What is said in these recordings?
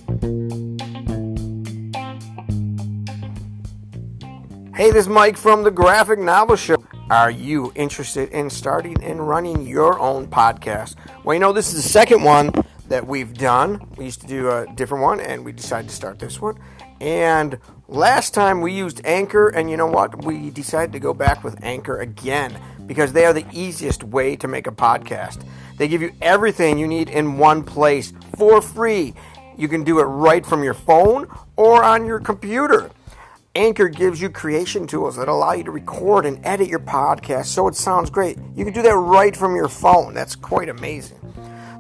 Hey, this is Mike from the Graphic Novel Show. Are you interested in starting and running your own podcast? Well, you know, this is the second one that we've done. We used to do a different one, and we decided to start this one. And last time we used Anchor, and you know what? We decided to go back with Anchor again because they are the easiest way to make a podcast. They give you everything you need in one place for free. You can do it right from your phone or on your computer. Anchor gives you creation tools that allow you to record and edit your podcast so it sounds great. You can do that right from your phone. That's quite amazing.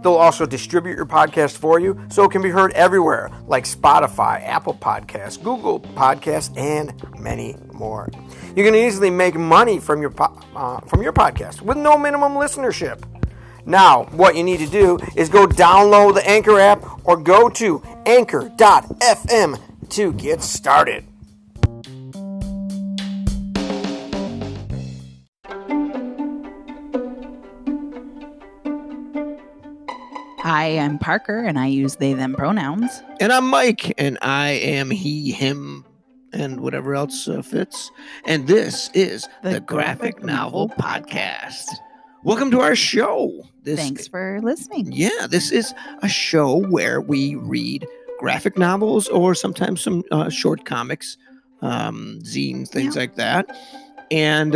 They'll also distribute your podcast for you so it can be heard everywhere, like Spotify, Apple Podcasts, Google Podcasts, and many more. You can easily make money from your podcast with no minimum listenership. Now, what you need to do is go download the Anchor app or go to anchor.fm to get started. Hi, I'm Parker, and I use they, them pronouns. And I'm Mike, and I am he, him, and whatever else fits. And this is the Graphic Novel Podcast. Welcome to our show. Thanks for listening. Yeah, this is a show where we read graphic novels or sometimes some short comics, zines, things like that. And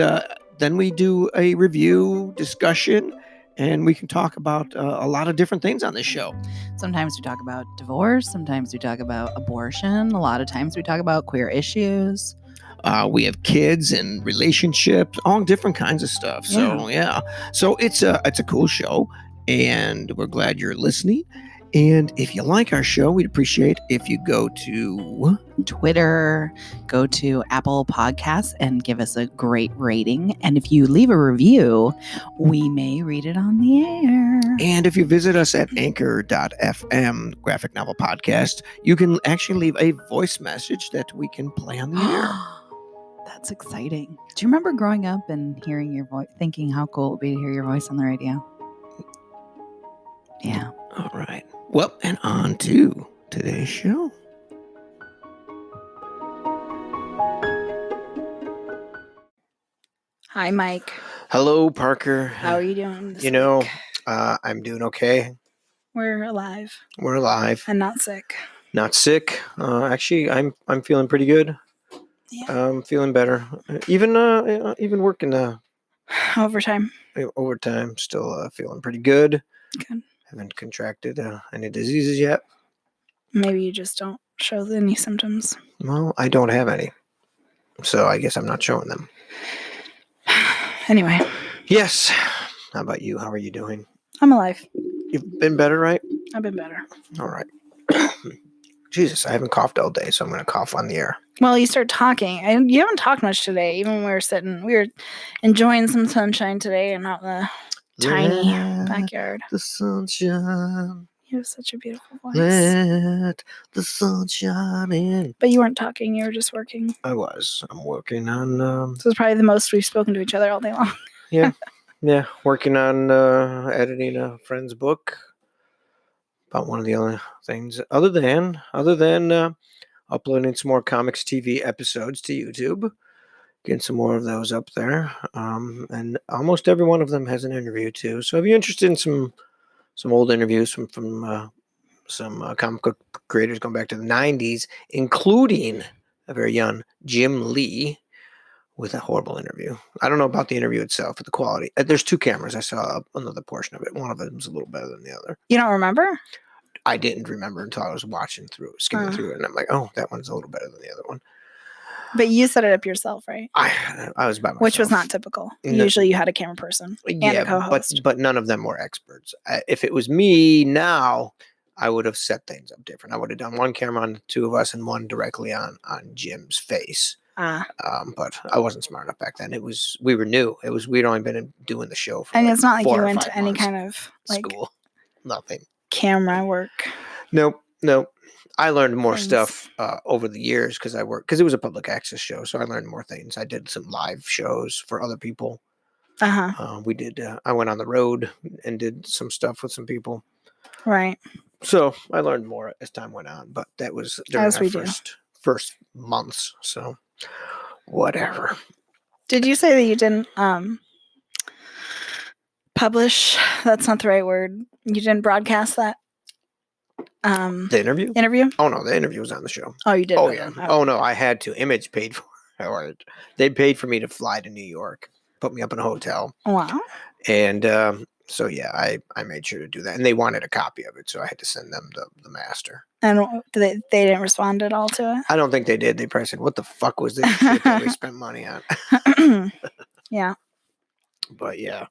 then we do a review discussion. And we can talk about a lot of different things on this show. Sometimes we talk about divorce. Sometimes we talk about abortion. A lot of times we talk about queer issues. We have kids and relationships, all different kinds of stuff. So, yeah. So it's a cool show. And we're glad you're listening. And if you like our show, we'd appreciate if you go to Twitter, go to Apple Podcasts, and give us a great rating. And if you leave a review, we may read it on the air. And if you visit us at anchor.fm, Graphic Novel Podcast, you can actually leave a voice message that we can play on the air. That's exciting. Do you remember growing up and hearing your voice, thinking how cool it would be to hear your voice on the radio? Yeah. All right. Well, and on to today's show. Hi, Mike. Hello, Parker. How are you doing this week? week? I'm doing okay. We're alive. We're alive. And not sick. Not sick. Actually, I'm feeling pretty good. Yeah. Feeling better. Even working Overtime. Still feeling pretty good. Good. Haven't contracted any diseases yet. Maybe you just don't show any symptoms. Well, I don't have any. So I guess I'm not showing them. Anyway. Yes. How about you? How are you doing? I'm alive. You've been better, right? I've been better. All right. Jesus, I haven't coughed all day, so I'm going to cough on the air. Well, you start talking. And you haven't talked much today. Even when we were enjoying some sunshine today and out in the tiny backyard. The sunshine. You have such a beautiful voice. Let the sunshine in. But you weren't talking. You were just working. I was. I'm working on... This is probably the most we've spoken to each other all day long. Yeah. Yeah. Working on editing a friend's book. About one of the other things. Other than uploading some more Comics TV episodes to YouTube. Getting some more of those up there. And almost every one of them has an interview too. So if you're interested in some old interviews from some comic book creators going back to the 90s, including a very young Jim Lee with a horrible interview. I don't know about the interview itself, but the quality. There's two cameras. I saw another portion of it. One of them's a little better than the other. You don't remember? I didn't remember until I was skimming through it. And I'm like, oh, that one's a little better than the other one. But you set it up yourself, right? I was by myself. Which was not typical. No. Usually you had a camera person and a co-host. But none of them were experts. If it was me now, I would have set things up different. I would have done one camera on the two of us and one directly on Jim's face. But I wasn't smart enough back then. We were new. We'd only been doing the show for. And it's not like you went to any kind of school. Nothing. Camera work. Nope. I learned more stuff over the years because it was a public access show. So I learned more things. I did some live shows for other people. Uh-huh. We did. I went on the road and did some stuff with some people. Right. So I learned more as time went on, but that was during As our we do. first months. So whatever. Did you say that you didn't publish? That's not the right word. You didn't broadcast that The interview? interview? Oh no, the interview was on the show. Oh, you did. Oh put it yeah. on. Okay. Oh no, I had to. Image paid for it. They paid for me to fly to New York, put me up in a hotel, Wow. and so yeah, I made sure to do that, and they wanted a copy of it, so I had to send them the master. And they didn't respond at all to I don't think they did. They probably said, "What the fuck was this shit that we spent money on?" it? Yeah. But yeah,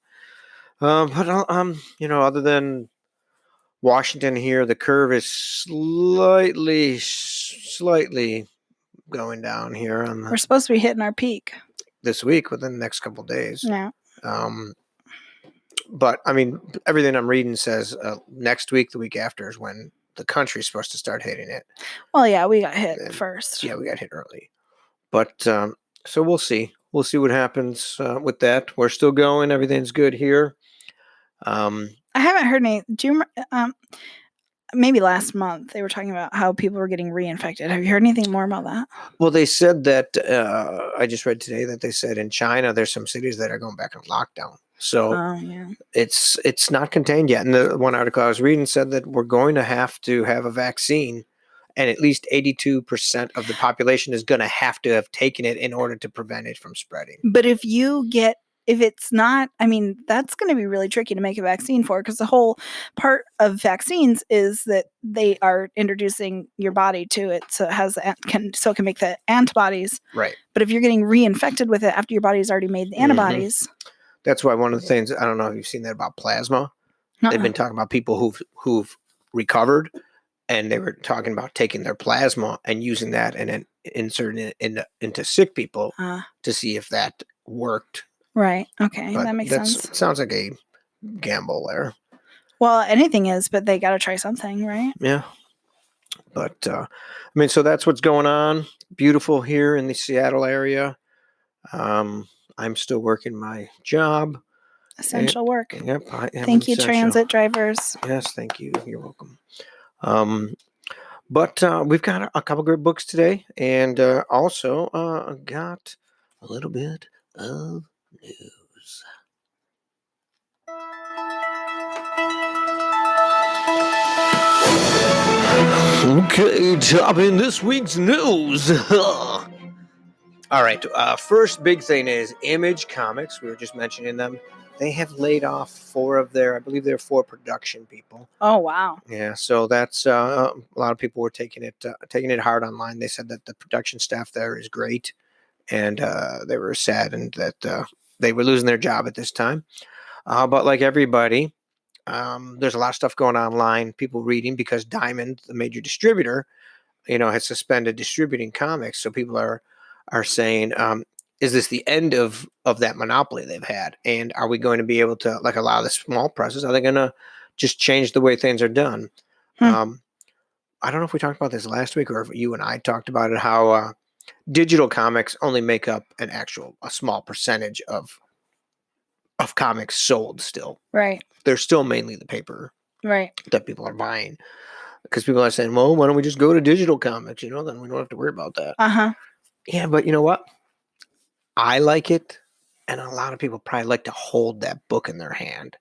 but other than Washington here, the curve is slightly going down here on We're supposed to be hitting our peak. this week within the next couple of days. Yeah. But I mean, everything I'm reading says next week, the week after, is when the country's supposed to start hitting it. Well, yeah, we got hit And, first. Yeah, we got hit early. But so we'll see. We'll see what happens with that. We're still going. Everything's good here. I haven't heard any. Do you maybe last month they were talking about how people were getting reinfected. Have you heard anything more about that? Well, they said that I just read today that they said in China there's some cities that are going back on lockdown. So Yeah. it's not contained yet. And the one article I was reading said that we're going to have a vaccine, and at least 82% of the population is going to have taken it in order to prevent it from spreading. But if it's not, I mean, that's going to be really tricky to make a vaccine for, because the whole part of vaccines is that they are introducing your body to it, so it can make the antibodies. Right. But if you're getting reinfected with it after your body's already made the antibodies, that's why one of the things, I don't know if you've seen that about plasma. They've been talking about people who've recovered, and they were talking about taking their plasma and using that and then inserting it into sick people to see if that worked. Right. Okay. But that makes sense. Sounds like a gamble there. Well, anything is, but they got to try something, right? Yeah. But, I mean, so that's what's going on. Beautiful here in the Seattle area. I'm still working my job. Essential work. Yep. I am Thank you, essential. transit drivers. Yes, thank you. You're welcome. But we've got a couple good books today, and also got a little bit of news. Okay, top in this week's news. All right, first big thing is Image Comics. We were just mentioning them. They have laid off 4 of their, I believe they're 4 production people. Oh, wow. Yeah, so that's a lot of people were taking it hard online. They said that the production staff there is great, and they were saddened that they were losing their job at this time. But like everybody, there's a lot of stuff going on online. People reading because Diamond, the major distributor, has suspended distributing comics. So people are saying, is this the end of that monopoly they've had? And are we going to be able to allow the small presses? Are they going to just change the way things are done? I don't know if we talked about this last week or if you and I talked about it, how digital comics only make up a small percentage of comics sold still. Right. They're still mainly the paper that people are buying. Because people are saying, well, why don't we just go to digital comics? Then we don't have to worry about that. Uh-huh. Yeah, but you know what? I like it, and a lot of people probably like to hold that book in their hand.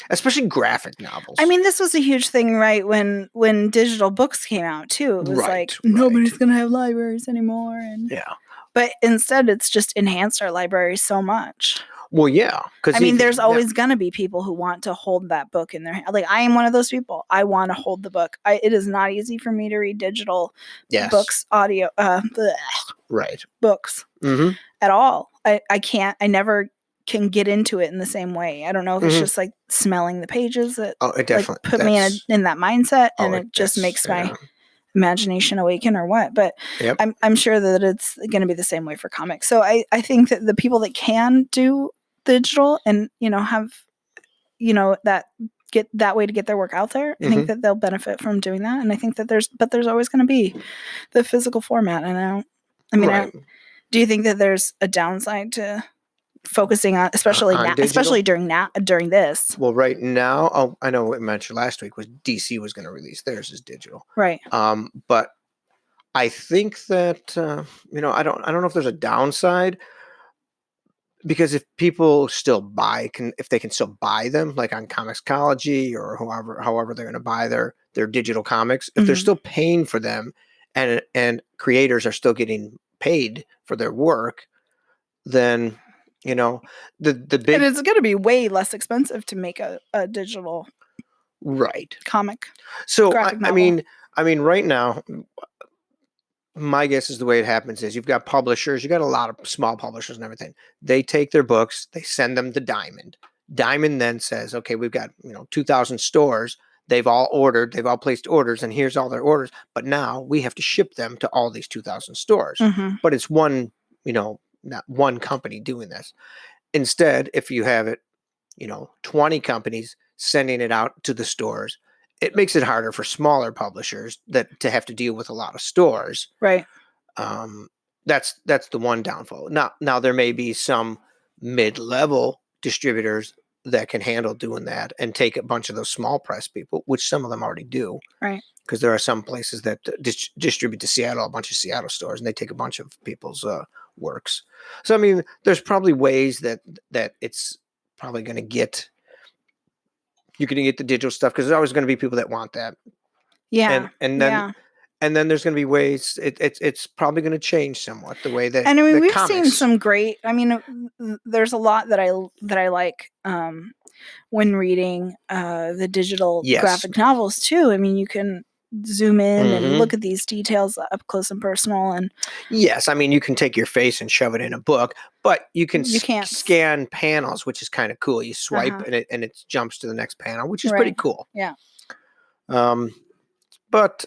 Especially graphic novels. I mean, this was a huge thing, right? When digital books came out, too. It was nobody's going to have libraries anymore. And yeah. But instead, it's just enhanced our libraries so much. Well, yeah. I mean, there's always going to be people who want to hold that book in their hand. Like, I am one of those people. I want to hold the book. It is not easy for me to read digital books, audio, books at all. I can't. I never can get into it in the same way. I don't know if it's just like smelling the pages that it definitely put me in that mindset, and it just makes my imagination awaken or what. But I'm sure that it's going to be the same way for comics. So I think that the people that can do digital and have that get that way to get their work out there, I think that they'll benefit from doing that. And I think that there's always going to be the physical format. And do you think that there's a downside to focusing on, especially during this. Well, right now, I know what I mentioned last week was DC was going to release theirs as digital, right? But I think that I don't know if there's a downside, because if people still if they can still buy them, like on Comixology or however they're going to buy their digital comics, if they're still paying for them, and creators are still getting paid for their work, then the big, and it's going to be way less expensive to make a digital comic. So I mean, right now, my guess is the way it happens is you've got publishers, you got a lot of small publishers and everything. They take their books, they send them to Diamond. Diamond then says, okay, we've got 2,000 stores. They've all placed orders, and here's all their orders. But now we have to ship them to all these 2,000 stores. But it's one, not one company doing this. Instead, if you have it, 20 companies sending it out to the stores, it makes it harder for smaller publishers to have to deal with a lot of stores. Right. That's the one downfall. Now there may be some mid-level distributors that can handle doing that and take a bunch of those small press people, which some of them already do. Right. Because there are some places that distribute to Seattle, a bunch of Seattle stores, and they take a bunch of people's works. So, I mean, there's probably ways that it's probably going to get... You're going to get the digital stuff because there's always going to be people that want that. Yeah. And then there's going to be ways it's probably going to change somewhat the way that. And I mean, we've seen some great. I mean, there's a lot that I like when reading the digital graphic novels too. I mean, you can zoom in and look at these details up close and personal. And yes, I mean, you can take your face and shove it in a book, but you can't scan panels, which is kind of cool. You swipe and it jumps to the next panel, which is pretty cool. Yeah. But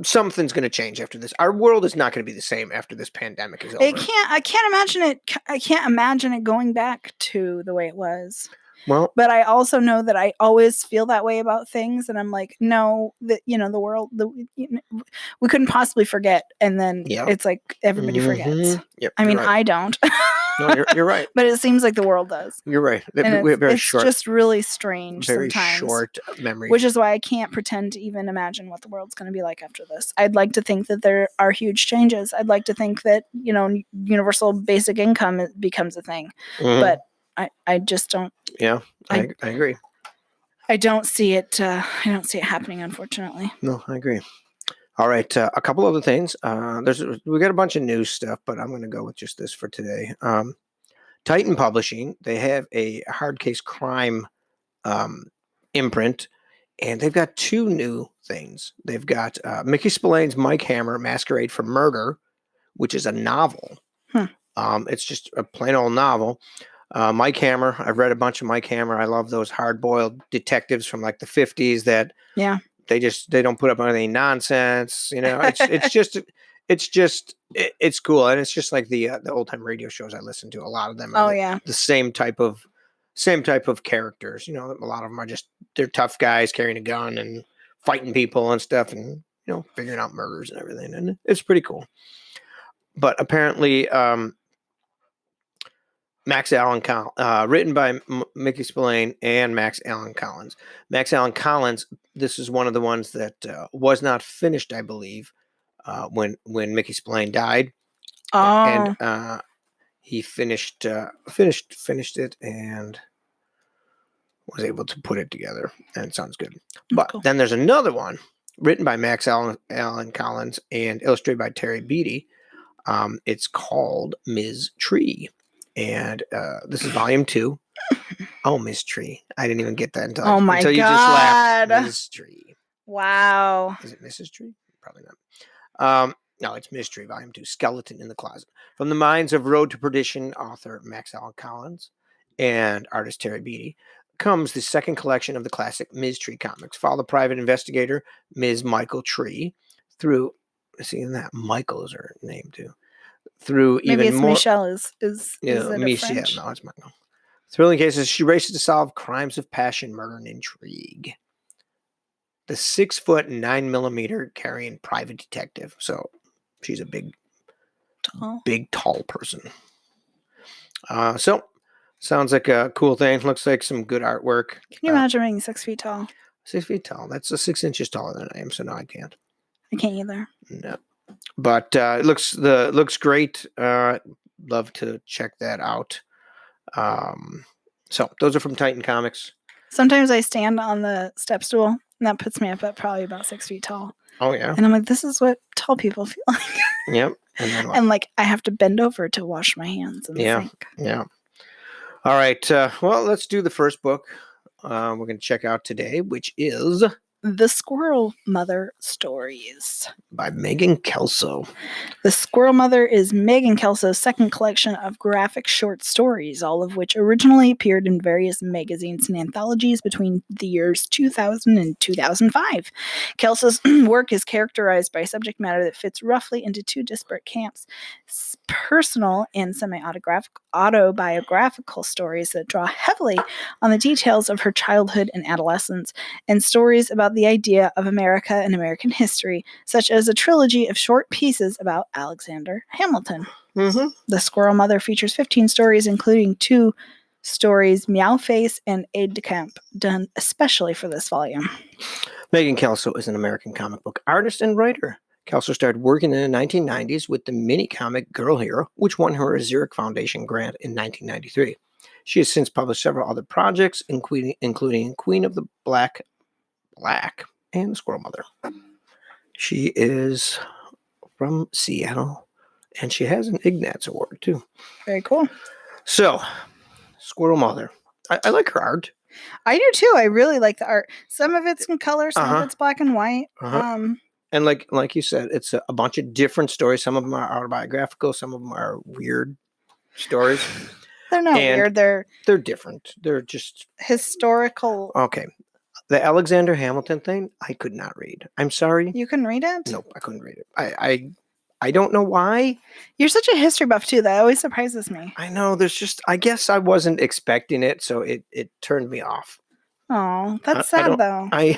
something's gonna change after this. Our world is not gonna be the same after this pandemic is over. I can't imagine it. I can't imagine it going back to the way it was. Well, but I also know that I always feel that way about things, and I'm like, no, the world, we couldn't possibly forget, and then it's like everybody forgets. Yep, I mean, I don't. No, you're right. But it seems like the world does. You're right. And we have very it's short, just really strange very sometimes. Short memory. Which is why I can't pretend to even imagine what the world's going to be like after this. I'd like to think that there are huge changes. I'd like to think that universal basic income becomes a thing, but I just don't. Yeah, I agree. I don't see it. I don't see it happening, unfortunately. No, I agree. All right, a couple other things. We got a bunch of news stuff, but I'm going to go with just this for today. Titan Publishing, they have a hard case crime imprint, and they've got two new things. They've got Mickey Spillane's Mike Hammer, Masquerade for Murder, which is a novel. It's just a plain old novel. Mike Hammer, I've read a bunch of Mike Hammer. I love those hard-boiled detectives from like the 50s that they don't put up with any nonsense. It's cool, and it's just like the old time radio shows I listen to. A lot of them are the same type of characters. A lot of them are they're tough guys carrying a gun and fighting people and stuff, and figuring out murders and everything, and it's pretty cool. But apparently, Max Allan Collins, written by Mickey Spillane and Max Allan Collins. Max Allan Collins, this is one of the ones that was not finished, I believe, when Mickey Spillane died. Oh. And he finished it and was able to put it together, and it sounds good. But then there's another one written by Max Allan Collins and illustrated by Terry Beattie. It's called Ms. Tree. And this is volume 2. Oh, Ms. Tree. I didn't even get that until you just laughed. Ms. Tree. Wow. Is it Mrs. Tree? Probably not. No, it's Ms. Tree, volume 2. Skeleton in the Closet. From the minds of Road to Perdition author Max Allan Collins and artist Terry Beattie comes the second collection of the classic Ms. Tree comics. Follow the private investigator, Ms. Michael Tree, through... Seeing that Michael is her name, too. Through maybe even it's more, Michelle is it Michelle. French? No, it's Michael. Thrilling cases, she races to solve crimes of passion, murder, and intrigue. The 6'9" carrying private detective. So she's a big tall person. So sounds like a cool thing. Looks like some good artwork. Can you imagine being 6 feet tall? 6 feet tall. That's 6 inches taller than I am, so no, I can't. I can't either. No. But it looks great. Love to check that out. So those are from Titan Comics. Sometimes I stand on the step stool, and that puts me up at probably about 6 feet tall. Oh, yeah. And I'm like, this is what tall people feel like. Yep. And then and like, I have to bend over to wash my hands in the sink. Yeah. All right. Well, let's do the first book we're going to check out today, which is The Squirrel Mother Stories by Megan Kelso. The Squirrel Mother is Megan Kelso's second collection of graphic short stories, all of which originally appeared in various magazines and anthologies between the years 2000 and 2005. Kelso's work is characterized by subject matter that fits roughly into two disparate camps: personal and semi-autobiographical stories that draw heavily on the details of her childhood and adolescence, and stories about the idea of America and American history, such as a trilogy of short pieces about Alexander Hamilton. Mm-hmm. The Squirrel Mother features 15 stories, including 2 stories, Meow Face and Aide de Camp, done especially for this volume. Megan Kelso is an American comic book artist and writer. Kelso started working in the 1990s with the mini-comic Girl Hero, which won her a Zurich Foundation grant in 1993. She has since published several other projects, including Queen of the Black and The Squirrel Mother. She is from Seattle, and she has an Ignatz Award, too. Very cool. So, Squirrel Mother. I like her art. I do, too. I really like the art. Some of it's in color, some of it's black and white. And like you said, it's a bunch of different stories. Some of them are autobiographical. Some of them are weird stories. They're not weird. They're different. They're just historical. Okay. The Alexander Hamilton thing, I could not read. I'm sorry. You couldn't read it? Nope, I couldn't read it. I don't know why. You're such a history buff, too. That always surprises me. I know. I guess I wasn't expecting it, so it turned me off. Oh, that's sad, though. I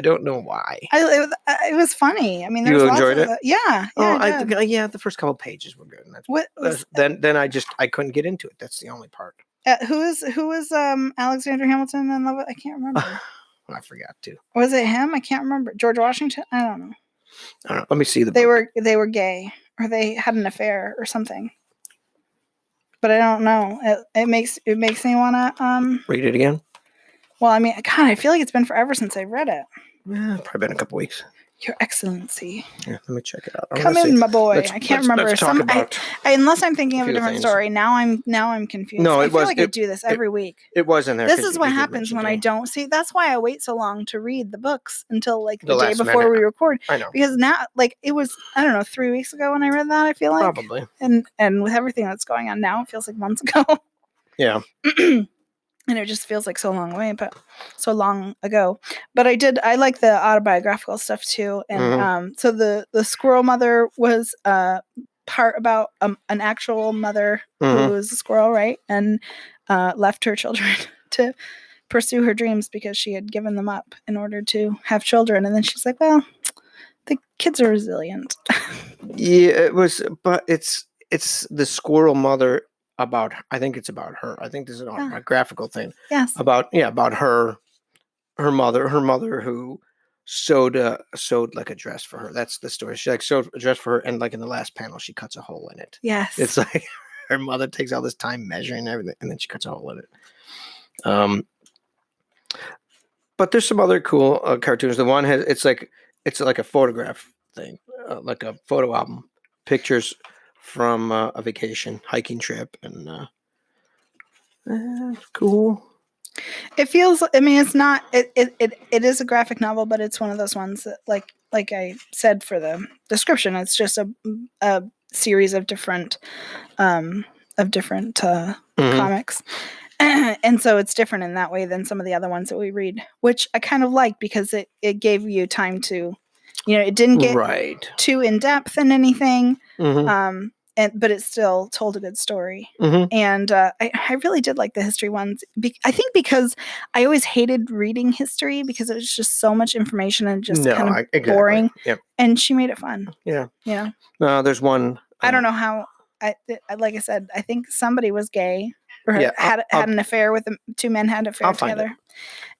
don't know why. It was funny. I mean, you enjoyed it? Yeah. Yeah, the first couple pages were good. Then I couldn't get into it. That's the only part. Who was Alexander Hamilton in love with? I can't remember. I forgot to. Was it him? I can't remember. George Washington? I don't know. Let me see They were gay, or they had an affair or something. But I don't know. It makes me want to read it again. Well, I mean, God, I feel like it's been forever since I read it. Yeah, probably been a couple weeks. Your Excellency. Yeah, let me check it out. Come in, my boy. I can't remember. Let's talk about unless I'm thinking of a different story. Now I'm confused. No, I feel like I do this every week. It was in there. This is what happens when I don't see. That's why I wait so long to read the books until like the day before we record. I know. Because now, like, it was, I don't know, 3 weeks ago when I read that, I feel like. Probably. And with everything that's going on now, it feels like months ago. Yeah. And it just feels like so long ago. But I like the autobiographical stuff too. And so the Squirrel Mother was part about an actual mother who was a squirrel, right? And left her children to pursue her dreams because she had given them up in order to have children. And then she's like, well, the kids are resilient. Yeah, it was, but it's the Squirrel Mother. I think it's about her. I think this is a graphical thing. Yes. About her mother who sewed like a dress for her. That's the story. She like sewed a dress for her, and like in the last panel, she cuts a hole in it. Yes. It's like her mother takes all this time measuring everything, and then she cuts a hole in it. But there's some other cool cartoons. The one it's like a photograph thing, like a photo album, pictures from a vacation hiking trip, and cool. It feels, I mean, it's not, it is a graphic novel, but it's one of those ones that like I said for the description, it's just a series of different comics. And so it's different in that way than some of the other ones that we read, which I kind of like because it gave you time to, it didn't get too in depth in anything. But it still told a good story. And I really did like the history ones. I think because I always hated reading history because it was just so much information and just kind of boring. Yep. And she made it fun. Yeah. Yeah. There's one. I don't know how like I said, I think somebody was gay or had an affair with them. Two men had an affair together.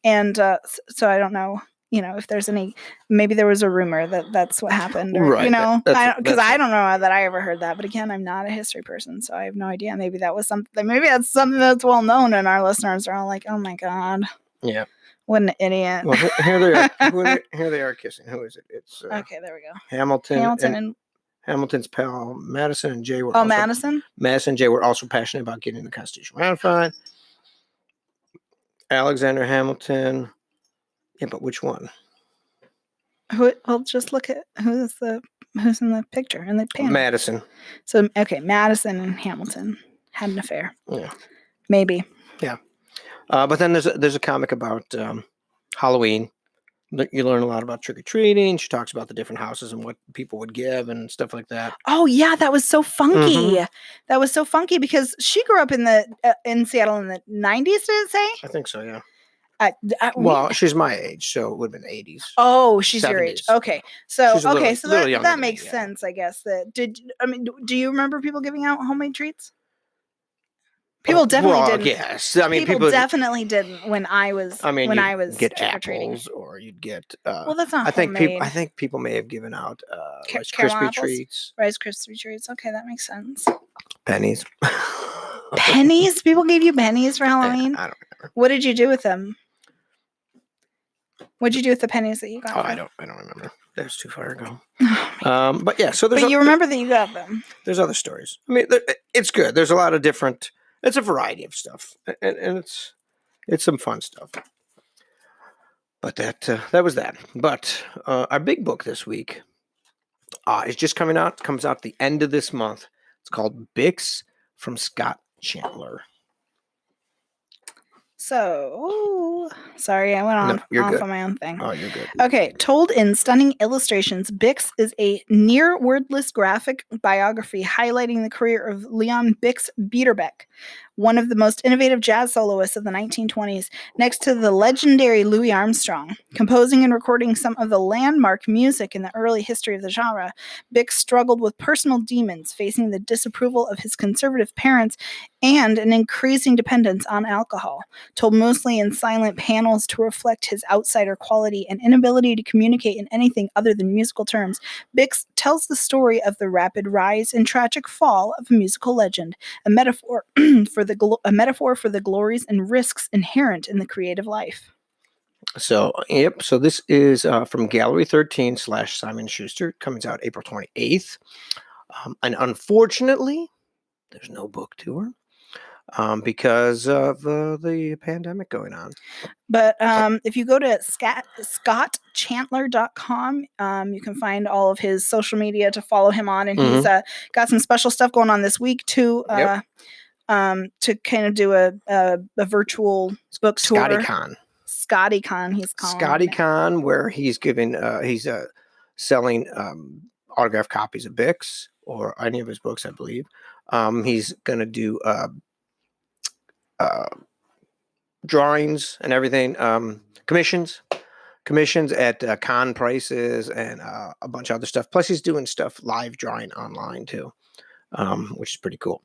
And so I don't know, if there's any, maybe there was a rumor that that's what happened, or, because I don't know that I ever heard that. But again, I'm not a history person, so I have no idea. Maybe that's something that's well known, and our listeners are all like, oh my God. Yeah. What an idiot. Well, here they are. Here they are kissing. Who is it? It's okay, there we go. Hamilton and Hamilton's pal Madison and Jay were Madison and Jay were also passionate about getting the Constitution ratified. Alexander Hamilton. Yeah, but which one? Well, just look at who's in the picture in the panel. Madison. So Madison and Hamilton had an affair. Yeah. Maybe. Yeah. But then there's a comic about Halloween. You learn a lot about trick-or-treating. She talks about the different houses and what people would give and stuff like that. Oh yeah, that was so funky. Mm-hmm. That was so funky because she grew up in Seattle in the 90s. Did it say? I think so. Yeah. She's my age, so it would have been 80s. Oh, she's 70s. Your age. Okay, so that makes sense, I guess. Do you remember people giving out homemade treats? People definitely didn't. Yes, I mean people definitely didn't when I was. Get apples, or you'd get. Well, that's not. I think people may have given out Rice Krispie treats. Rice Krispie treats. Okay, that makes sense. Pennies. Pennies? People gave you pennies for Halloween? I don't remember. What did you do with them? What did you do with the pennies that you got? I don't remember. That was too far ago. But yeah, so there's. But you remember that you got them. There's other stories. I mean, it's good. There's a lot of different. It's a variety of stuff, and it's some fun stuff. But that was that. But our big book this week is just coming out. It comes out at the end of this month. It's called Bix from Scott Chantler. So, sorry, I went off on my own thing. Oh, you're good. Okay, told in stunning illustrations, Bix is a near wordless graphic biography highlighting the career of Leon Bix Beiderbecke, one of the most innovative jazz soloists of the 1920s, next to the legendary Louis Armstrong. Composing and recording some of the landmark music in the early history of the genre, Bix struggled with personal demons, facing the disapproval of his conservative parents and an increasing dependence on alcohol. Told mostly in silent panels to reflect his outsider quality and inability to communicate in anything other than musical terms, Bix tells the story of the rapid rise and tragic fall of a musical legend, a metaphor for the glories and risks inherent in the creative life. So, yep. So this is from Gallery 13 / Simon Schuster. Comes out April 28th. And unfortunately, there's no book tour. Because of the pandemic going on. But if you go to scottchantler.com, you can find all of his social media to follow him on. And he's got some special stuff going on this week, too, to kind of do a virtual book tour. ScottyCon, he's calling ScottyCon, where he's giving, he's selling autographed copies of Bix or any of his books, I believe. He's going to do drawings and everything, commissions at con prices and a bunch of other stuff. Plus he's doing stuff live drawing online too, which is pretty cool.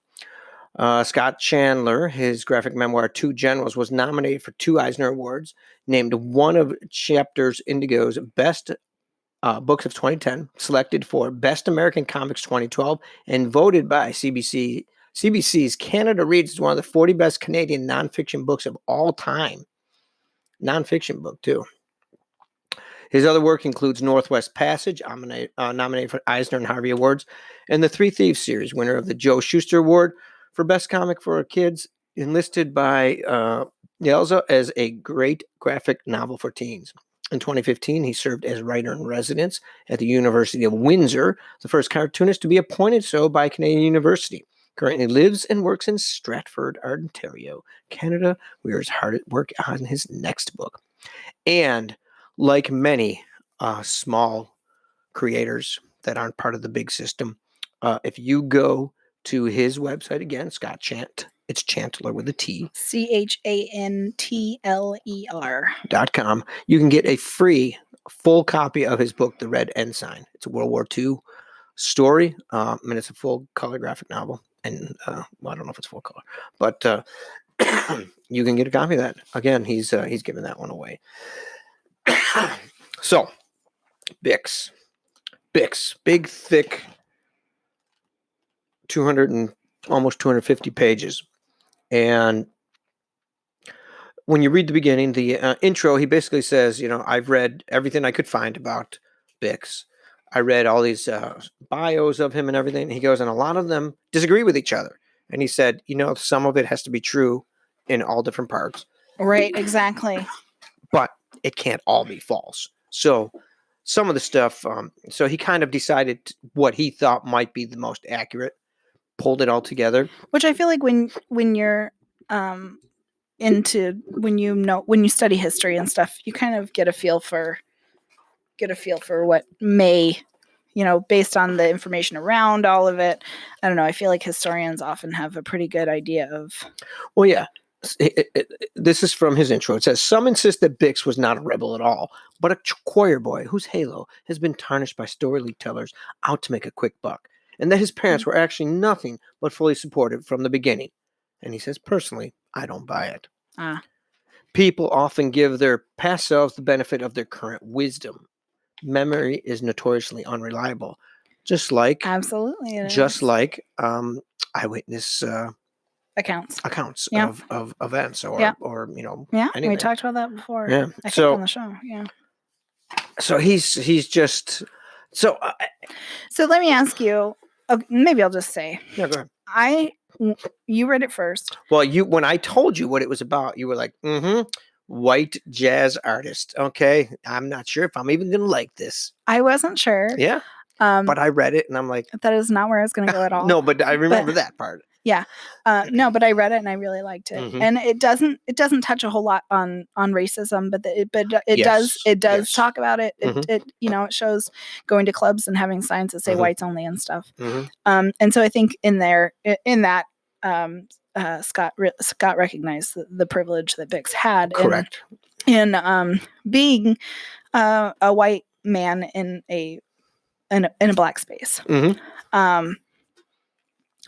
Scott Chantler, his graphic memoir, Two Generals, was nominated for 2 Eisner Awards, named one of Chapters Indigo's best books of 2010, selected for Best American Comics 2012, and voted by CBC's Canada Reads as one of the 40 best Canadian nonfiction books of all time. Nonfiction book, too. His other work includes Northwest Passage, nominated for Eisner and Harvey Awards, and the Three Thieves series, winner of the Joe Shuster Award for Best Comic for Kids, enlisted by Yelza as a great graphic novel for teens. In 2015, he served as writer-in-residence at the University of Windsor, the first cartoonist to be appointed so by Canadian University. Currently lives and works in Stratford, Ontario, Canada, where he's hard at work on his next book. And like many small creators that aren't part of the big system, if you go to his website again, Scott Chant, it's Chantler with a T. CHANTLER.com. You can get a free full copy of his book, The Red Ensign. It's a World War II story. And it's a full color graphic novel. And well, I don't know if it's full color, but you can get a copy of that. Again, he's giving that one away. So, Bix, big, thick, 200 and almost 250 pages. And when you read the beginning, the intro, he basically says, I've read everything I could find about Bix. I read all these bios of him and everything. He goes, and a lot of them disagree with each other. And he said, some of it has to be true in all different parts. Right, exactly. But it can't all be false. So some of the stuff, so he kind of decided what he thought might be the most accurate, pulled it all together. Which I feel like when you're when you study history and stuff, you kind of get a feel for what may, based on the information around all of it. I don't know. I feel like historians often have a pretty good idea of. Well, yeah. This is from his intro. It says, some insist that Bix was not a rebel at all, but a choir boy whose halo has been tarnished by story tellers out to make a quick buck, and that his parents were actually nothing but fully supportive from the beginning. And he says, personally, I don't buy it. People often give their past selves the benefit of their current wisdom. Memory is notoriously unreliable, just like eyewitness accounts of events or anything. We talked about that before. Yeah, I think on the show. Yeah. So he's just so. So let me ask you. Maybe I'll just say. Yeah, go ahead. You read it first. Well, when I told you what it was about, you were like, white jazz artist. Okay, I'm not sure if I'm even gonna like this. I wasn't sure. Yeah. But I read it and I'm like, that is not where I was going to go at all. No, but I remember that part. Yeah. No, but I read it and I really liked it. And it doesn't touch a whole lot on racism, but it does talk about it. It shows going to clubs and having signs that say whites only and stuff. And so I think in that Scott recognized the privilege that Bix had. Correct. In being a white man in a black space.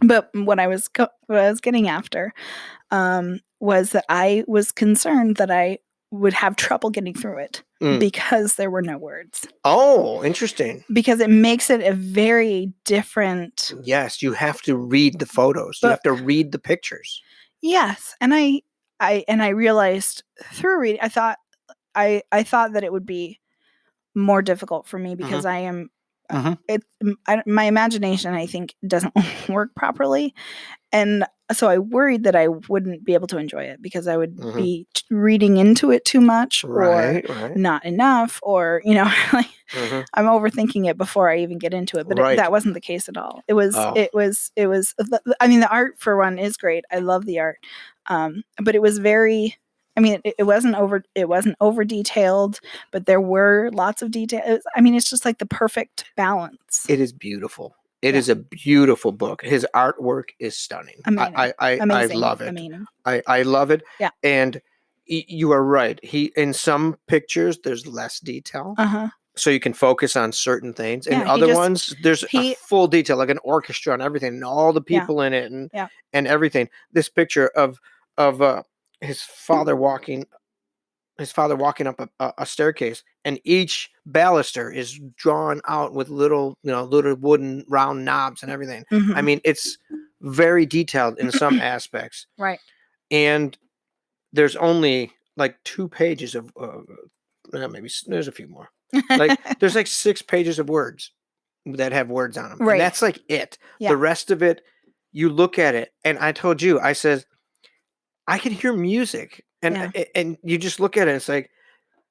But what I was getting after was that I was concerned that I would have trouble getting through it because there were no words. Oh, interesting. Because it makes it a very different. Yes, you have to read the photos. You have to read the pictures. Yes, and I realized through reading, I thought that it would be more difficult for me because I am. My imagination, I think, doesn't work properly, and so I worried that I wouldn't be able to enjoy it because I would be reading into it too much, or not enough, or I'm overthinking it before I even get into it. But that wasn't the case at all. It was. I mean, the art for one is great. I love the art, but it was very. I mean, it wasn't over detailed, but there were lots of details. I mean, it's just like the perfect balance. It is beautiful. It is a beautiful book. His artwork is stunning. I love it. I love it. Yeah. And you are right. In some pictures, there's less detail. So you can focus on certain things. In other ones, there's a full detail, like an orchestra and everything, and all the people in it and everything. This picture of his father walking up a staircase, and each baluster is drawn out with little wooden round knobs and everything. I mean, it's very detailed in some aspects. Right. And there's only like 2 pages of maybe there's a few more. Like there's like 6 pages of words that have words on them. Right. And that's like it. Yeah. The rest of it, you look at it, and I told you, I said, I can hear music, and you just look at it. It's like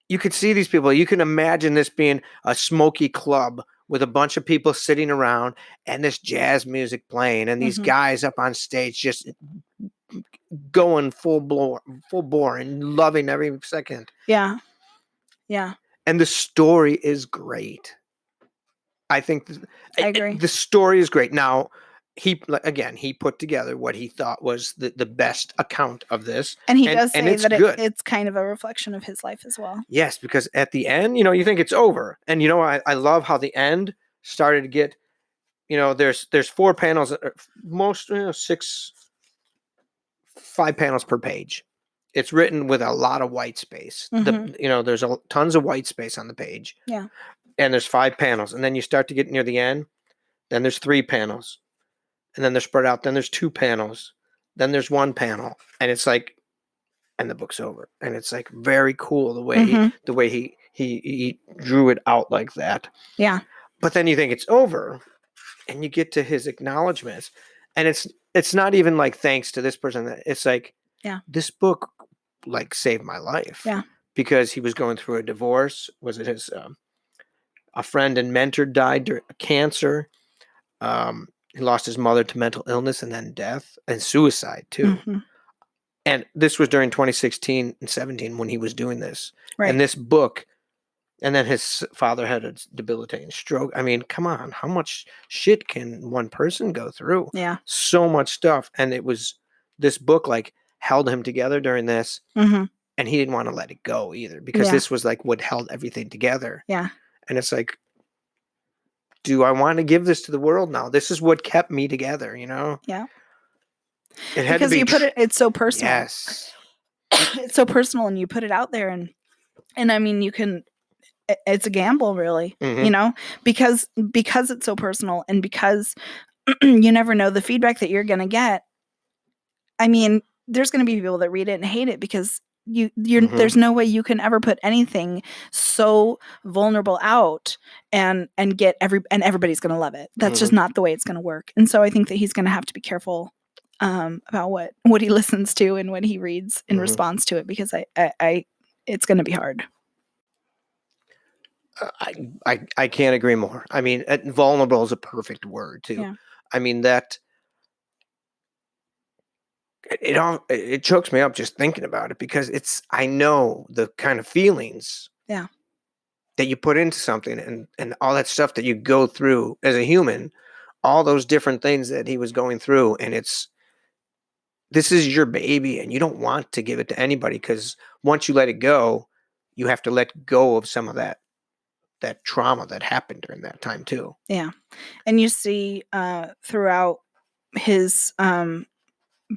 you could see these people. You can imagine this being a smoky club with a bunch of people sitting around and this jazz music playing, and these guys up on stage just going full bore and loving every second. Yeah, yeah. And the story is great. I think I agree. The story is great. Now, he put together what he thought was the best account of this. And he does say that it's kind of a reflection of his life as well. Yes, because at the end, you think it's over. And I love how the end started to get there's 4 panels, most 5 panels per page. It's written with a lot of white space. There's tons of white space on the page. Yeah. And there's 5 panels, and then you start to get near the end. Then there's 3 panels, and then they're spread out. Then there's 2 panels. Then there's 1 panel, and it's like, and the book's over. And it's like very cool the way he drew it out like that. Yeah. But then you think it's over, and you get to his acknowledgments, and it's not even like thanks to this person. It's like, this book like saved my life. Yeah. Because he was going through a divorce. Was it his a friend and mentor died during cancer? He lost his mother to mental illness and then death and suicide too. And this was during 2016 and 17 when he was doing this. Right. And this book, and then his father had a debilitating stroke. I mean, come on, how much shit can one person go through? Yeah. So much stuff. And it was this book like held him together during this. And he didn't want to let it go either, because this was like what held everything together. Yeah. And it's like, do I want to give this to the world now? This is what kept me together, Yeah. It had because to be you put it, it's so personal. Yes. It's so personal, and you put it out there, and I mean, it's a gamble, really, because it's so personal, and because you never know the feedback that you're going to get. I mean, there's going to be people that read it and hate it, because there's no way you can ever put anything so vulnerable out and everybody's going to love it. That's just not the way it's going to work. And so I think that he's going to have to be careful about what he listens to and what he reads in response to it, because I it's going to be hard. I can't agree more. I mean, vulnerable is a perfect word too. Yeah. I mean, that it chokes me up just thinking about it, because I know the kind of feelings that you put into something, and all that stuff that you go through as a human, all those different things that he was going through. And this is your baby, and you don't want to give it to anybody, because once you let it go, you have to let go of some of that trauma that happened during that time too. Yeah. And you see throughout his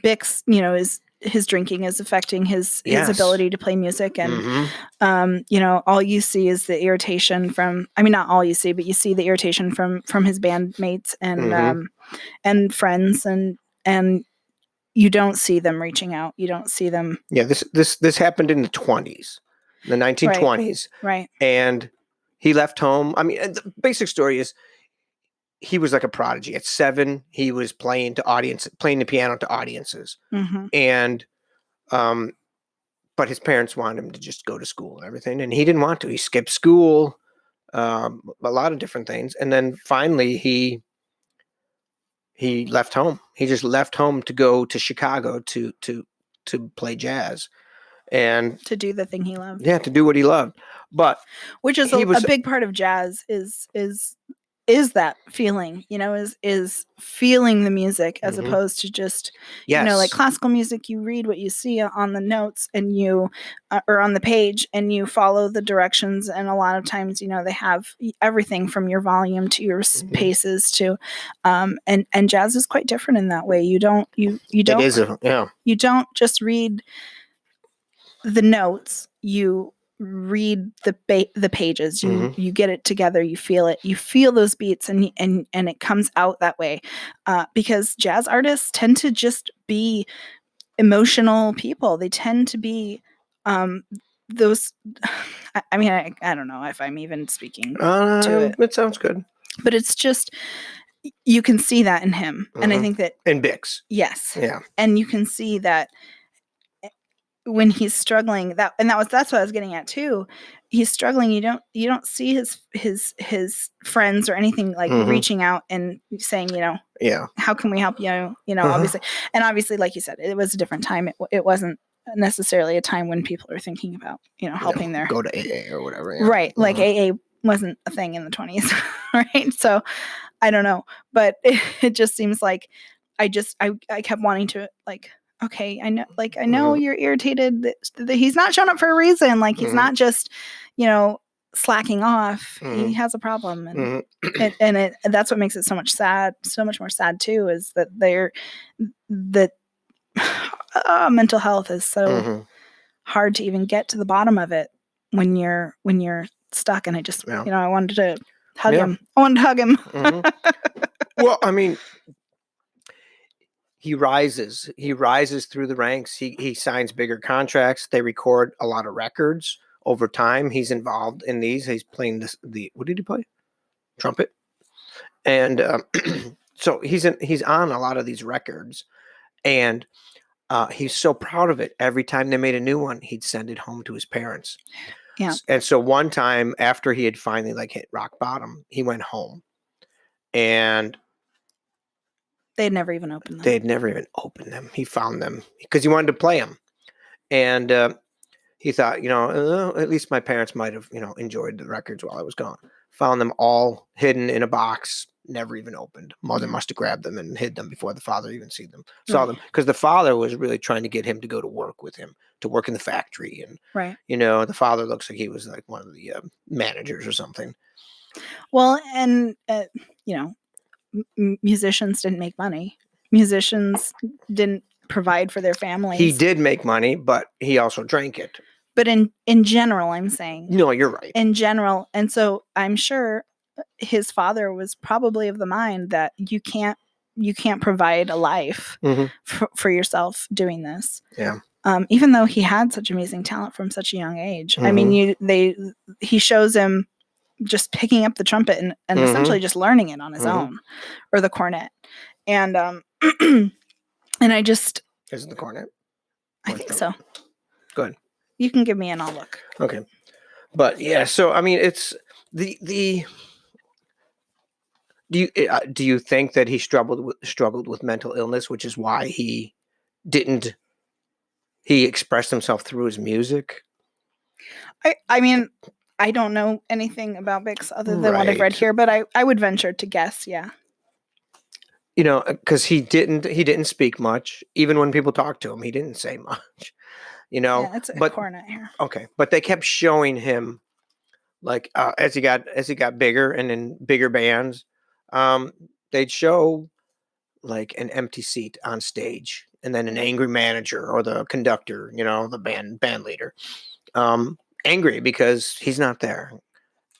Bix, his drinking is affecting his ability to play music, and all you see is the irritation not all you see, but you see the irritation from his bandmates and friends, and you don't see them reaching out. You don't see them. Yeah, this happened in the 1920s. Right. And he left home. I mean, the basic story is he was like a prodigy. At 7, he was playing the piano to audiences. And, but his parents wanted him to just go to school and everything. And he didn't want to. He skipped school, a lot of different things. And then finally he left home. He just left home to go to Chicago to play jazz. And to do the thing he loved. Yeah, to do what he loved. But which is a big part of jazz is that feeling, is feeling the music, as opposed to just, like classical music, you read what you see on the notes and you, or on the page, and you follow the directions. And a lot of times, they have everything from your volume to your paces to, and jazz is quite different in that way. You don't just read the notes, you read the pages, you get it together, you feel it, you feel those beats, and it comes out that way, because jazz artists tend to just be emotional people. They tend to be those I mean, I don't know if I'm even speaking to it sounds good, but it's just, you can see that in him. And I think that in Bix, yes, yeah, and you can see that when he's struggling, that's what I was getting at too. He's struggling. You don't see his friends or anything like reaching out and saying, how can we help you? Obviously, like you said, it was a different time. It wasn't necessarily a time when people are thinking about, helping their go to AA or whatever. Yeah. Right. Like AA wasn't a thing in the 1920s. Right. So I don't know, but it just seems like I kept wanting to, like, okay, I know you're irritated that he's not showing up for a reason. Like, he's not just, slacking off, he has a problem, and that's what makes it so much more sad too, is that mental health is so hard to even get to the bottom of it when you're stuck. And I just I wanted to hug him. I wanted to hug him. Well, I mean, he rises through the ranks. He signs bigger contracts. They record a lot of records over time. He's involved in these. He's playing the what did he play? Trumpet. And so he's on a lot of these records, and he's so proud of it. Every time they made a new one, he'd send it home to his parents. Yeah. And so one time after he had finally hit rock bottom, he went home, and they'd never even opened them. They had never even opened them. He found them because he wanted to play them. And he thought, at least my parents might have, enjoyed the records while I was gone. Found them all hidden in a box, never even opened. Mother must have grabbed them and hid them before the father even saw them. Because the father was really trying to get him to go to work with him, to work in the factory. And, the father looks like he was like one of the managers or something. Well, and, musicians didn't make money. Musicians didn't provide for their families. He did make money, but he also drank it. But in general, I'm saying. No, you're right. In general. And so I'm sure his father was probably of the mind that you can't provide a life for yourself doing this. Yeah. Even though he had such amazing talent from such a young age. I mean, he shows him just picking up the trumpet and essentially just learning it on his own, or the cornet. And and I just... Is it the cornet? I think so. Good. You can give me and I'll look. Okay. But yeah, so I mean, it's the do you think that he struggled with mental illness, which is why he expressed himself through his music? I mean, I don't know anything about Bix other than what I've read here, but I would venture to guess, yeah. Because he didn't speak much. Even when people talked to him, he didn't say much. Yeah, it's a cornet here. Okay, but they kept showing him, as he got bigger and in bigger bands, they'd show an empty seat on stage, and then an angry manager or the conductor, the band leader, angry because he's not there,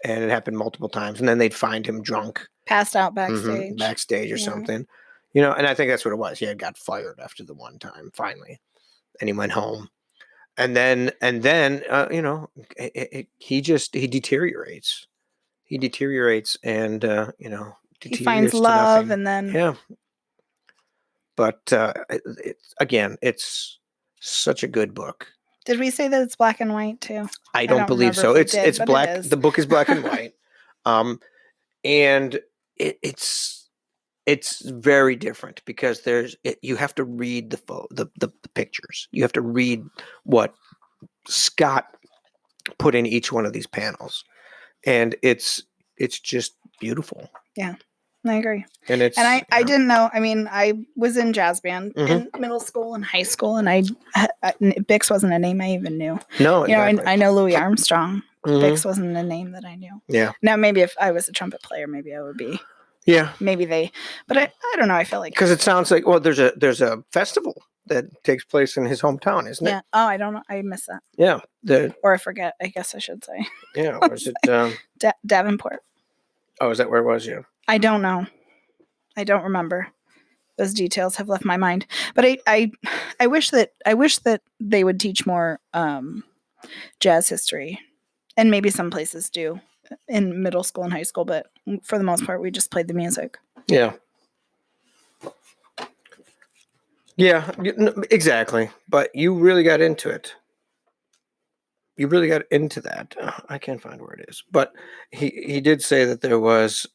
and it happened multiple times. And then they'd find him drunk, passed out backstage, or something, And I think that's what it was. He had got fired after the one time finally, and he went home. And then he deteriorates. He deteriorates, and he finds love, and then But it's such a good book. Did we say that it's black and white too? I don't believe so. It's black. The book is black and white, and it's very different because you have to read the pictures. You have to read what Scott put in each one of these panels, and it's just beautiful. Yeah, I agree. And I didn't know. I mean, I was in jazz band in middle school and high school, and Bix wasn't a name I even knew. No, exactly. I know Louis Armstrong. Bix wasn't a name that I knew. Yeah. Now, maybe if I was a trumpet player, maybe I would be. Yeah. Maybe but I don't know. I feel like because it sounds like there's a festival that takes place in his hometown, isn't it? Yeah. Oh, I don't know. I missed that. Yeah. Or I forget. I guess I should say. Yeah. Or is it Davenport? Oh, is that where it was? Yeah. I don't know. I don't remember. Those details have left my mind. But I wish that they would teach more jazz history, and maybe some places do in middle school and high school. But for the most part, we just played the music. Yeah. Yeah, exactly. But you really got into it. You really got into that. I can't find where it is. But he did say that there was,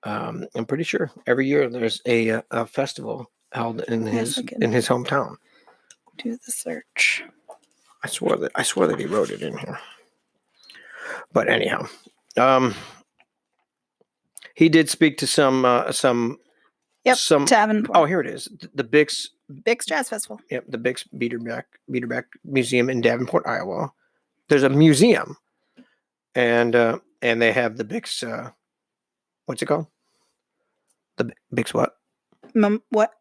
I'm pretty sure every year there's a festival held in his hometown. Do the search. I swore that he wrote it in here. But anyhow, he did speak to some. Yep. Davenport. Oh, here it is. The Bix Jazz Festival. Yep, the Bix Biederbeck Museum in Davenport, Iowa. There's a museum, and they have the Bix. What's it called? The Bix what? What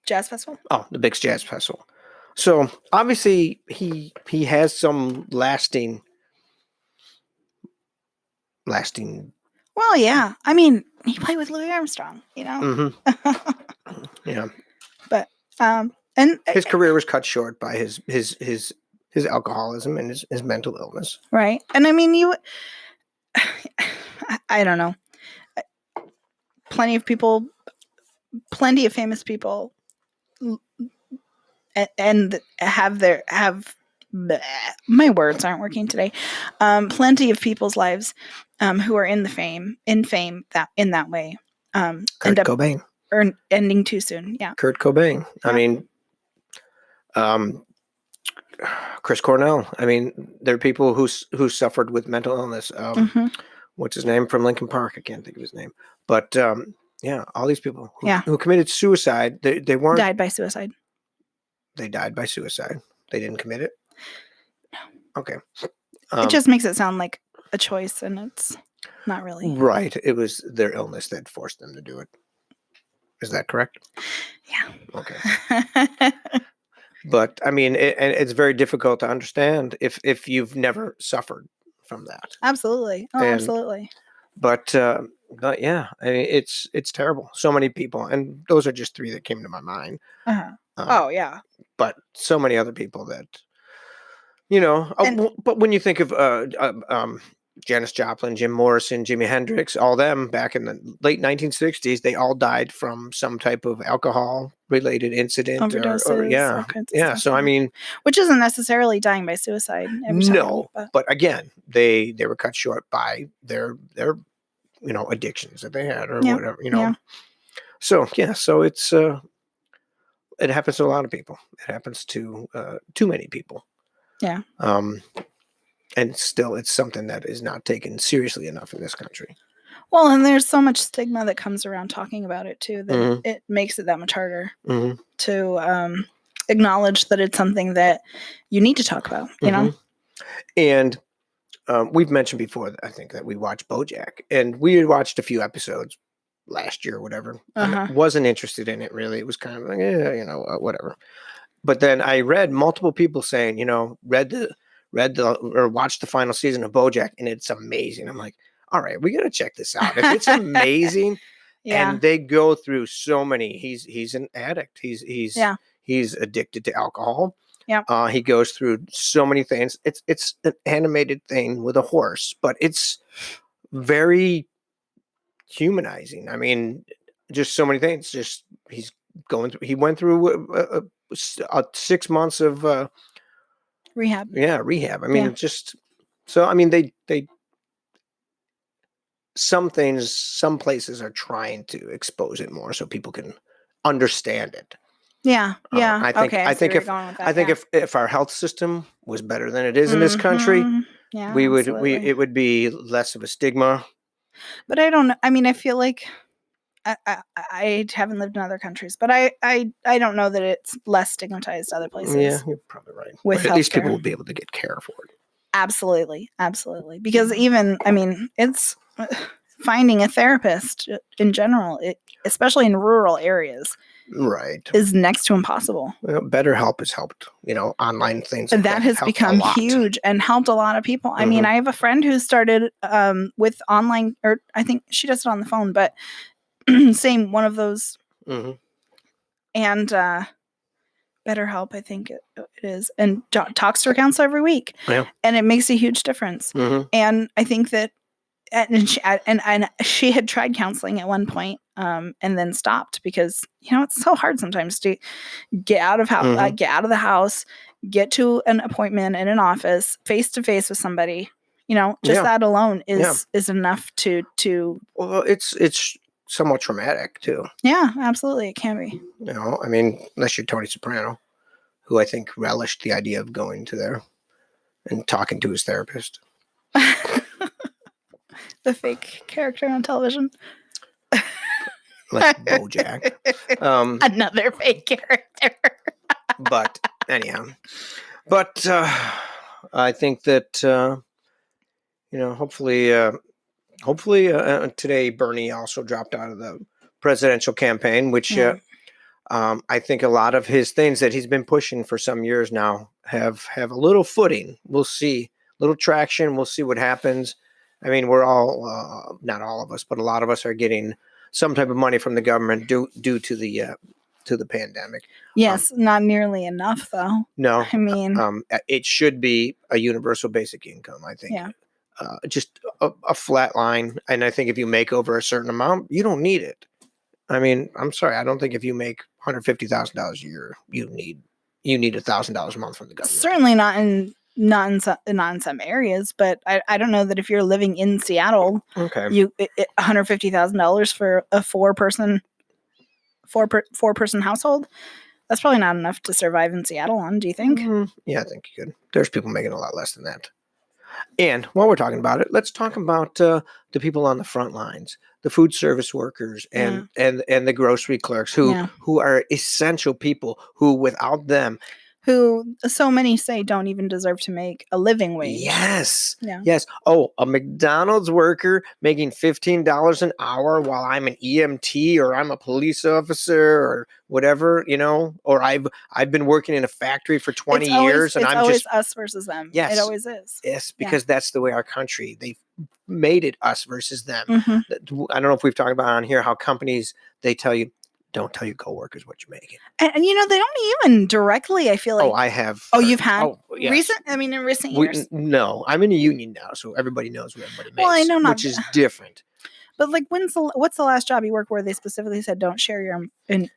jazz festival? Oh, the Bix Jazz Festival. So obviously he has some lasting. Well, yeah. I mean, he played with Louis Armstrong, you know. Mm-hmm. Yeah. But and his career was cut short by his alcoholism and his mental illness. Right. And I mean, I don't know. Plenty of famous people and have my words aren't working today. Plenty of people's lives who are in fame that in that way Kurt Cobain. Or ending too soon. Yeah. Kurt Cobain. Yeah. I mean, Chris Cornell. I mean, there are people who suffered with mental illness. What's his name from Linkin Park? I can't think of his name. But yeah, all these people who committed suicide. They weren't died by suicide. They died by suicide. They didn't commit it. No. Okay. It just makes it sound like a choice, and it's not really. Right. It was their illness that forced them to do it. Is that correct? Yeah. Okay. But I mean, it's very difficult to understand if you've never suffered from that. Absolutely. Oh, absolutely. But yeah, I mean, it's terrible. So many people, and those are just three that came to my mind. Oh yeah. But so many other people that, you know. But when you think of Janis Joplin, Jim Morrison, Jimi Hendrix, all them back in the late 1960s, they all died from some type of alcohol-related incident. Overdoses, So I mean, which isn't necessarily dying by suicide. But again, they were cut short by their addictions that they had or whatever. So it's it happens to a lot of people. It happens to too many people. Yeah. And still, it's something that is not taken seriously enough in this country. Well, and there's so much stigma that comes around talking about it, too, that it makes it that much harder to acknowledge that it's something that you need to talk about, you know? And we've mentioned before, I think, that we watched BoJack. And we had watched a few episodes last year or whatever. I wasn't interested in it, really. It was kind of like, whatever. But then I read multiple people saying, watched the final season of BoJack, and it's amazing. I'm like, all right, we got to check this out. If it's amazing, and they go through so many. He's an addict. He's addicted to alcohol. Yeah. He goes through so many things. It's an animated thing with a horse, but it's very humanizing. I mean, just so many things. Just he went through 6 months of rehab. Yeah, rehab. I mean, they some places are trying to expose it more so people can understand it. Yeah. Yeah. I think if our health system was better than it is in this country, it would be less of a stigma. But I don't know. I mean, I feel like I haven't lived in other countries, but I don't know that it's less stigmatized other places. Yeah, you're probably right. With at least people will be able to get care for it. Absolutely. Because it's finding a therapist in general, especially in rural areas, right, is next to impossible. BetterHelp has helped. Online things that has become huge and helped a lot of people. I mean, I have a friend who started with online, or I think she does it on the phone, but same one of those. And BetterHelp, I think it is, and talks to her counselor every week, and it makes a huge difference. And I think that, and she had tried counseling at one point, and then stopped because it's so hard sometimes to get out of the house, get to an appointment in an office, face to face with somebody. That alone is enough to. Well, it's somewhat traumatic too. Yeah, absolutely, it can be. I mean, unless you're Tony Soprano, who I think relished the idea of going to there and talking to his therapist. The fake character on television. Like BoJack. Another fake character. But anyhow. But I think that hopefully today Bernie also dropped out of the presidential campaign, which I think a lot of his things that he's been pushing for some years now have a little footing. We'll see, little traction. We'll see what happens. I mean, we're all, not all of us, but a lot of us are getting some type of money from the government due to the pandemic. Yes, not nearly enough though. No, I mean, it should be a universal basic income, I think. Yeah. Just a flat line. And I think if you make over a certain amount, you don't need it. I mean, I'm sorry. I don't think if you make $150,000 a year, you need $1,000 a month from the government. Certainly not in some areas, but I don't know that if you're living in Seattle, okay, $150,000 for a four person household, that's probably not enough to survive in Seattle on. Do you think? Yeah, I think you could. There's people making a lot less than that. And while we're talking about it, let's talk about the people on the front lines, the food service workers and the grocery clerks who are essential people who without them, who so many say don't even deserve to make a living wage. Yes. Yeah. Yes. Oh, a McDonald's worker making $15 an hour while I'm an EMT or I'm a police officer or whatever, or I've been working in a factory for 20 years and I'm always just us versus them. Yes. It always is. Yes, because that's the way our country, they've made it us versus them. Mm-hmm. I don't know if we've talked about on here how companies, they tell you, don't tell your coworkers what you're making. And they don't even directly, I feel like. Oh, I have. Oh, you've had? Oh, yes. In recent years? No, I'm in a union now, so everybody knows what everybody makes. Well, I know which is different. But like, what's the last job you worked where they specifically said don't share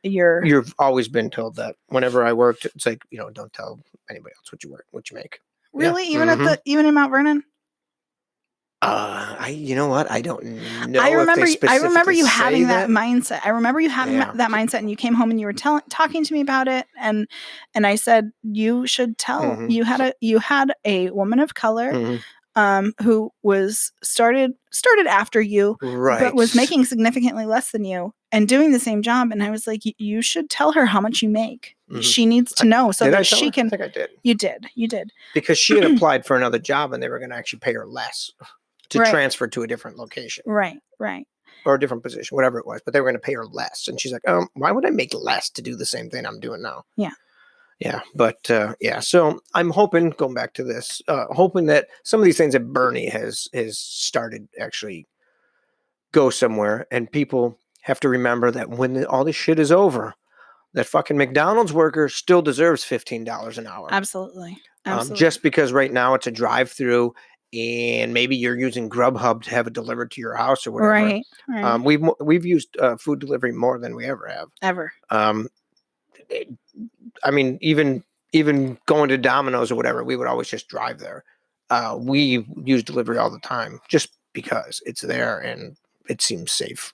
your? You've always been told that. Whenever I worked, it's like, don't tell anybody else what you make. Really? Yeah. Even in Mount Vernon? You know what? I don't know. I remember you having that mindset. I remember you having that mindset, and you came home and you were talking to me about it, and I said you should tell. Mm-hmm. You had a woman of color, who was started after you, right, but was making significantly less than you and doing the same job. And I was like, you should tell her how much you make. Mm-hmm. She needs to know so that she can. I think I did. You did. Because she had applied for another job, and they were going to actually pay her less to transfer to a different location. Right. Or a different position, whatever it was. But they were going to pay her less. And she's like, why would I make less to do the same thing I'm doing now? Yeah. Yeah. But, so I'm hoping, going back to this, hoping that some of these things that Bernie has started actually go somewhere. And people have to remember that when all this shit is over, that fucking McDonald's worker still deserves $15 an hour. Absolutely. Just because right now it's a drive-through, and maybe you're using Grubhub to have it delivered to your house or whatever. Right. We've used food delivery more than we ever have. Ever. I mean, even going to Domino's or whatever, we would always just drive there. We use delivery all the time just because it's there and it seems safe.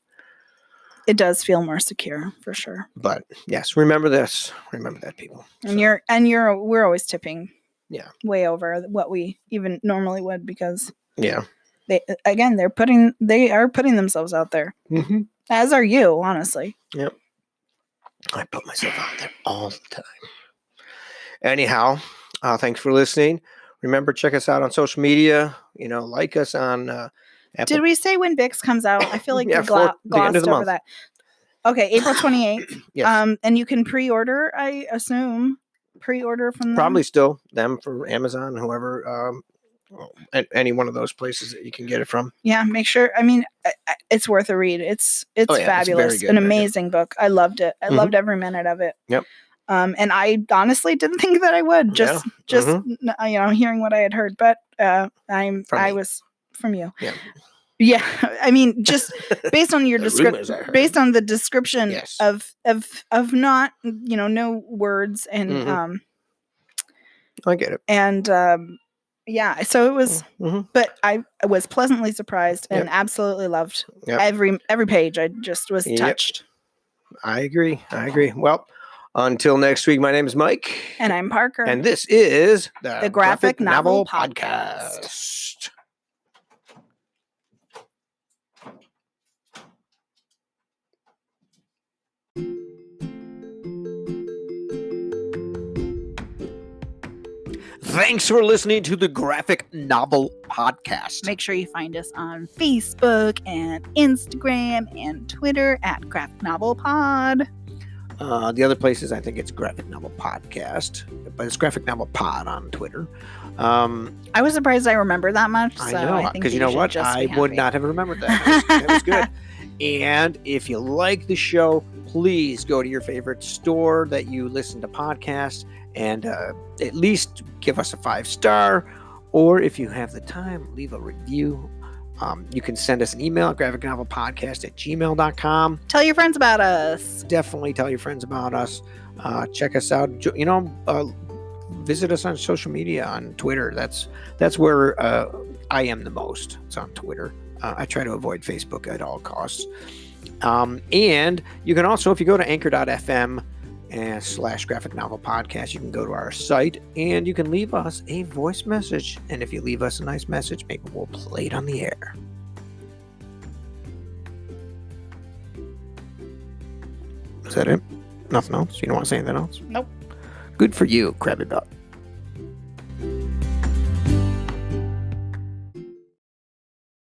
It does feel more secure for sure. But yes, remember this. Remember that, people. And so. We're always tipping. Yeah. Way over what we even normally would, because they are putting themselves out there. Mm-hmm. As are you, honestly. Yep. I put myself out there all the time. Anyhow, thanks for listening. Remember, check us out on social media. Like us on Apple. Did we say when Bix comes out? I feel like we glossed over that. Okay, April 28th. Yes. And you can pre-order, I assume. Pre-order from them? Probably still them for Amazon, whoever, any one of those places that you can get it from. Yeah, make sure. I mean, it's worth a read. It's fabulous. It's an amazing book. I loved it. I loved every minute of it. Yep. And I honestly didn't think that I would just hearing what I had heard, but I was from you. Yeah. Yeah, I mean, just based on your description, based on the description of not, no words and I get it. And so it was, but I was pleasantly surprised and absolutely loved every page. I just was touched. I agree. Well, until next week, my name is Mike, and I'm Parker, and this is the Graphic Novel Podcast. Thanks for listening to the Graphic Novel Podcast. Make sure you find us on Facebook and Instagram and Twitter at Graphic Novel Pod. The other places, I think it's Graphic Novel Podcast, but it's Graphic Novel Pod on Twitter. I was surprised I remember that much. I know, because you know what? I would not have remembered that. That was good. And if you like the show, please go to your favorite store that you listen to podcasts and at least give us a 5-star. Or if you have the time, leave a review. You can send us an email at graphicnovelpodcast@gmail.com. Tell your friends about us. Definitely tell your friends about us. Check us out. Visit us on social media, on Twitter. That's where I am the most. It's on Twitter. I try to avoid Facebook at all costs. And you can also, if you go to anchor.fm /graphic novel podcast, you can go to our site and you can leave us a voice message. And if you leave us a nice message, maybe we'll play it on the air. Is that it? Nothing else? You don't want to say anything else? Nope. Good for you, Krabby Butt.